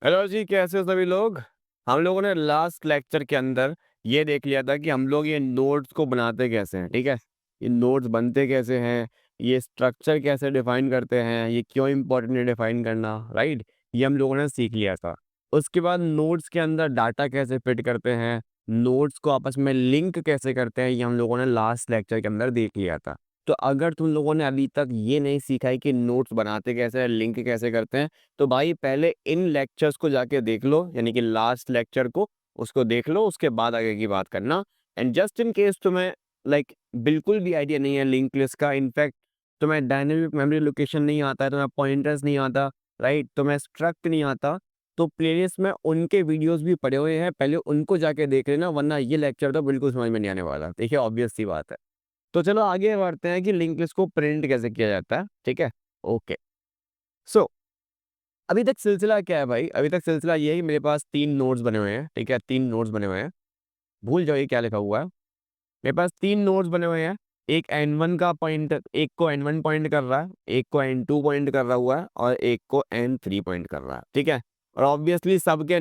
Hello जी, कैसे हो सभी लोग? हम लोगों ने लास्ट लेक्चर के अंदर ये देख लिया था कि हम लोग ये नोट्स को बनाते कैसे हैं, ठीक है? ये नोट्स बनते कैसे हैं, ये स्ट्रक्चर कैसे डिफाइन करते हैं, ये क्यों इम्पोर्टेंट है डिफाइन करना, राइट? ये हम लोगों ने सीख लिया था। उसके बाद नोट्स के अंदर डाटा कैसे फिट करते हैं, नोट्स को आपस में लिंक कैसे करते हैं, ये हम लोगों ने लास्ट लेक्चर के अंदर देख लिया था। तो अगर तुम लोगों ने अभी तक ये नहीं सीखा है कि नोट्स बनाते कैसे हैं, लिंक कैसे करते हैं, तो भाई पहले इन लेक्चर्स को जाके देख लो, यानी कि लास्ट लेक्चर को, उसको देख लो, उसके बाद आगे की बात करना। एंड जस्ट इन केस तुम्हें बिल्कुल भी आइडिया नहीं है लिंक लिस्ट का, इनफैक्ट तुम्हें डायनेमिक मेमोरी लोकेशन नहीं आता है, तुम्हें पॉइंटर्स नहीं आता, राइट, तुम्हें स्ट्रक्ट नहीं आता, तो प्लेलिस्ट में उनके वीडियोस भी पड़े हुए हैं, पहले उनको जाके देख लेना, वरना ये लेक्चर तो बिल्कुल समझ में नहीं आने वाला। देखिए, ऑब्वियस सी बात है। तो चलो आगे बढ़ते हैं कि लिंक लिस्ट को प्रिंट कैसे किया जाता है, ठीक है? ओके। सो अभी तक सिलसिला क्या है भाई? अभी तक सिलसिला ये है कि मेरे पास 3 नोट्स बने हुए हैं, ठीक है? 3 नोट्स बने हुए हैं। भूल जाओ ये क्या लिखा हुआ है। मेरे पास 3 नोट्स बने हुए हैं। एक N1 का पॉइंट, एक को N1 पॉइंट कर रहा है, एक को N2 पॉइंट कर रहा हुआ है और एक को N3 पॉइंट कर रहा है, ठीक है? और ऑब्वियसली सबके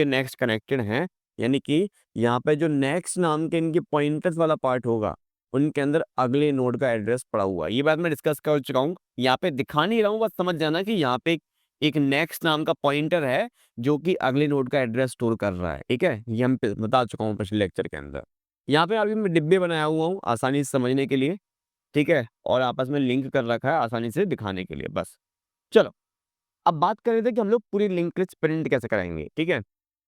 नेक्स्ट कनेक्टेड हैं, यानी कि यहाँ पे जो नेक्स्ट नाम के इनके पॉइंटर्स वाला पार्ट होगा, उनके अंदर अगले नोड का एड्रेस पड़ा हुआ है। ये बात मैं डिस्कस कर चुका हूँ। यहाँ पे दिखा नहीं रहा हूँ, बस समझ जाना कि यहाँ पे एक नेक्स्ट नाम का पॉइंटर है जो कि अगले नोड का एड्रेस स्टोर कर रहा है, ठीक है? ये हम बता चुका हूँ पिछले लेक्चर के अंदर। यहाँ पे अभी मैं डिब्बे बनाया हुआ हूँ आसानी से समझने के लिए, ठीक है? और आपस में लिंक कर रखा है आसानी से दिखाने के लिए, बस। चलो, अब बात कर रहे थे कि हम लोग पूरी लिंक लिस्ट प्रिंट कैसे कराएंगे, ठीक है?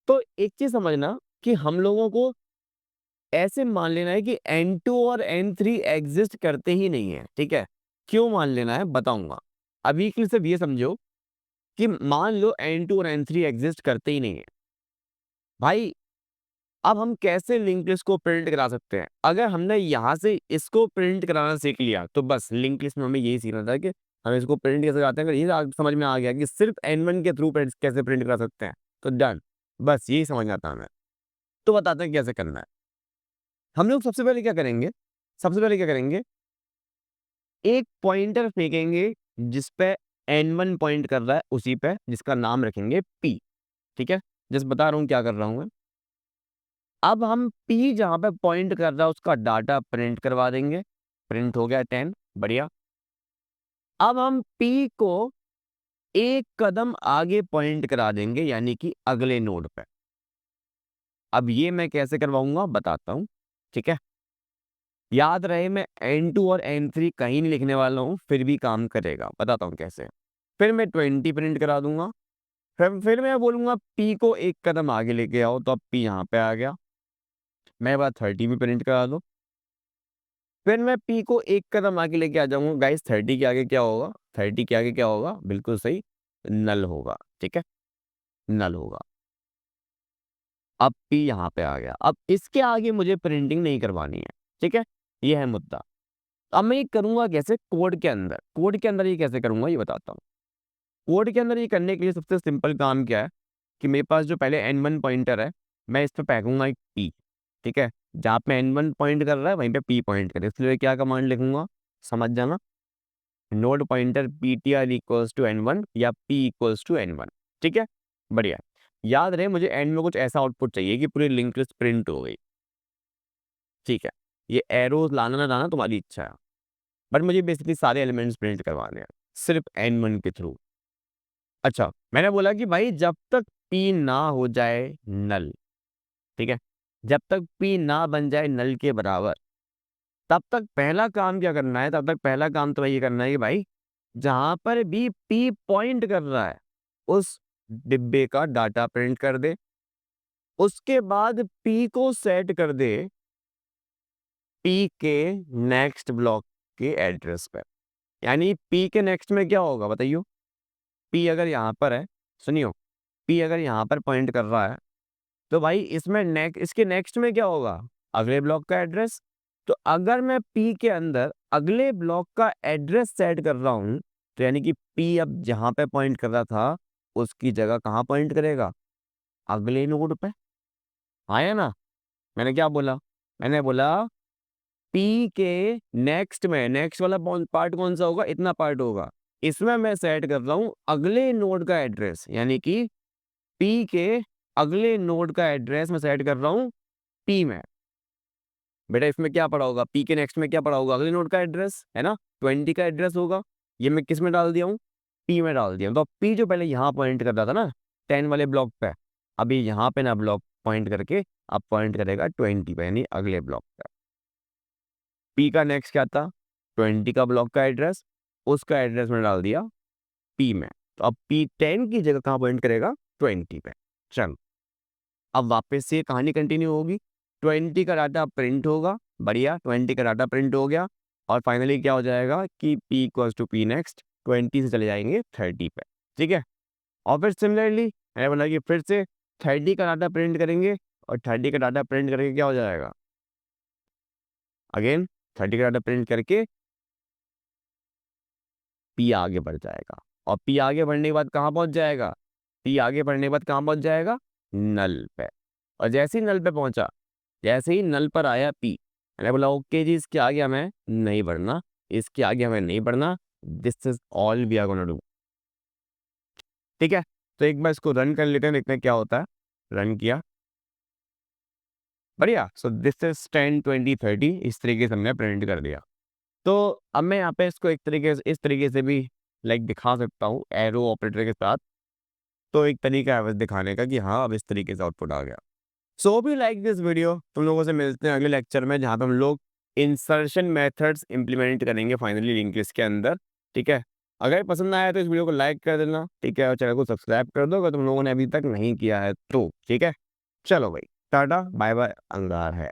तो एक चीज समझना कि हम लोगों को ऐसे मान लेना है कि N2 और N3 एग्जिस्ट करते ही नहीं है, ठीक है? क्यों मान लेना है बताऊंगा। अभी के लिए सिर्फ ये समझो कि मान लो N2 और N3 एग्जिस्ट करते ही नहीं है भाई। अब हम कैसे लिंक लिस्ट को प्रिंट करा सकते हैं? अगर हमने यहाँ से इसको प्रिंट कराना सीख लिया तो बस लिंक लिस्ट में हमें यही सीखना था कि हम इसको प्रिंट कैसे कराते हैं। अगर ये समझ में आ गया कि सिर्फ N1 के थ्रू कैसे प्रिंट करा सकते हैं, तो डन, बस यही समझ आता हमें। तो बताते हैं कैसे करना है। हम लोग सबसे पहले क्या करेंगे, एक पॉइंटर फेंकेंगे जिस पे N1 पॉइंट कर रहा है, उसी पे जिसका नाम रखेंगे P, ठीक है? जस्ट बता रहा हूँ क्या कर रहा हूँ मैं। अब हम P जहाँ पे पॉइंट कर रहा है उसका डाटा प्रिंट करवा देंगे। प्रिंट हो गया 10, बढ़िया। अब हम P को एक कदम आगे पॉइंट करा देंगे, यानी कि अगले नोड पे। अब ये मैं कैसे करवाऊंगा बताता हूँ, ठीक है? याद रहे, मैं N2 और N3 कहीं नहीं लिखने वाला हूँ, फिर भी काम करेगा। बताता हूँ कैसे। फिर मैं 20 प्रिंट करा दूंगा। फिर मैं बोलूंगा P को एक कदम आगे लेके आओ, तो अब P यहाँ पे आ गया। मैं बात 30 भी प्रिंट करा दो। फिर मैं P को एक कदम आगे लेके आ जाऊंगा। गाइस, 30 के आगे क्या होगा? 30 के आगे क्या होगा? बिल्कुल सही, नल होगा, ठीक है? नल होगा। अब P यहाँ पे आ गया। अब इसके आगे मुझे प्रिंटिंग नहीं करवानी है, ठीक है? ये है मुद्दा। अब मैं ये करूंगा कैसे? कोड के अंदर ये कैसे करूंगा ये बताता हूँ। कोड के अंदर ये करने के लिए सबसे सिंपल काम क्या है कि मेरे पास जो पहले N1 पॉइंटर है, मैं इस पे फेंकूंगा एक P, ठीक है? जहाँ पे N1 पॉइंट कर रहा है वहीं पे P पॉइंट करे, इसलिए क्या कमांड लिखूंगा, समझ जाना। Node pointer ptr equals to N1 या P इक्वल्स टू N1, ठीक है? बढ़िया। याद रहे, मुझे एंड में कुछ ऐसा आउटपुट चाहिए कि पूरी लिंक लिस्ट प्रिंट हो गई, ठीक है? ये एरोज लाना ना लाना तुम्हारी इच्छा है, बट मुझे बेसिकली सारे एलिमेंट्स प्रिंट करवाने हैं सिर्फ N1 के थ्रू। अच्छा, मैंने बोला कि भाई जब तक P ना हो जाए नल, ठीक है, जब तक P ना बन जाए नल के बराबर, तब तक पहला काम क्या करना है? तब तक पहला काम तो ये करना है कि भाई जहां पर भी P पॉइंट कर रहा है उस डिब्बे का डाटा प्रिंट कर दे। उसके बाद P को सेट कर दे P के नेक्स्ट ब्लॉक के एड्रेस पर। यानी P के नेक्स्ट में क्या होगा बताइयो? P अगर यहाँ पर है, सुनियो, P अगर यहाँ पर पॉइंट कर रहा है, तो भाई इसमें इसके नेक्स्ट में क्या होगा? अगले ब्लॉक का एड्रेस। तो अगर मैं P के अंदर अगले ब्लॉक का एड्रेस सेट कर रहा हूं, तो यानी कि P अब जहां पे पॉइंट कर रहा था उसकी जगह कहाँ पॉइंट करेगा? अगले नोड पे। आया ना? मैंने क्या बोला? मैंने बोला P के नेक्स्ट में, नेक्स्ट वाला पार्ट कौन सा होगा? इतना पार्ट होगा। इसमें मैं सेट कर रहा हूं अगले नोड का एड्रेस, यानी कि पी के अगले नोड का एड्रेस मैं सेट कर रहा हूँ पी में। बेटा इसमें क्या पड़ा होगा, पी के नेक्स्ट में क्या पड़ा होगा, अगले नोड का एड्रेस है ना, 20 का एड्रेस होगा। ये मैं किस में डाल दिया हूँ, पी में डाल दिया हूँ। तो पी जो पहले यहाँ पॉइंट कर रहा था ना 10 वाले ब्लॉक पे, अभी यहाँ पे ना ब्लॉक पॉइंट करके अब पॉइंट करेगा 20 पे, यानी अगले ब्लॉक पे। पी का नेक्स्ट क्या था, 20 का ब्लॉक का एड्रेस, उसका एड्रेस मैंने डाल दिया पी में। तो अब पी 10 की जगह कहाँ पॉइंट करेगा, 20 पे। चल अब वापस से कहानी कंटिन्यू होगी, 20 का डाटा प्रिंट होगा, बढ़िया 20 का डाटा प्रिंट हो गया। और फाइनली क्या हो जाएगा कि p equals to P next, 20 से चले जाएंगे 30 पे, ठीक है। और फिर सिमिलरली मैंने बोला कि फिर से 30 का डाटा प्रिंट करेंगे, और 30 का डाटा प्रिंट करके क्या हो जाएगा, अगेन 30 का डाटा प्रिंट करके p आगे बढ़ जाएगा। और p आगे बढ़ने के बाद कहाँ पहुंच जाएगा, p आगे बढ़ने के बाद कहाँ पहुंच जाएगा, नल पे। और जैसे ही नल पे पहुंचा, जैसे ही नल पर आया पी, मैंने बोला ओके जी इसके आगे हमें नहीं बढ़ना, इसके आगे हमें नहीं बढ़ना, this is all we are gonna do, ठीक है। तो एक बार इसको रन कर लेते हैं, देखते हैं क्या होता है। रन किया, बढ़िया। सो दिस इज 10 20 30, इस तरीके से हमने प्रिंट कर दिया। तो अब मैं यहाँ पे इसको एक तरीके से, इस तरीके से भी लाइक दिखा सकता हूँ एरो ऑपरेटर के साथ। तो एक तरीका है बस दिखाने का कि हाँ अब इस तरीके से आउटपुट आ गया। सो भी लाइक दिस वीडियो, तुम लोगों से मिलते हैं अगले लेक्चर में, जहाँ पे हम लोग इंसर्शन मेथड्स इंप्लीमेंट करेंगे फाइनली लिंक लिस्ट के अंदर, ठीक है। अगर पसंद आया तो इस वीडियो को लाइक कर देना, ठीक है, और चैनल को सब्सक्राइब कर दो अगर तुम लोगों ने अभी तक नहीं किया है तो, ठीक है। चलो भाई, टाटा बाय बाय, अंगार है।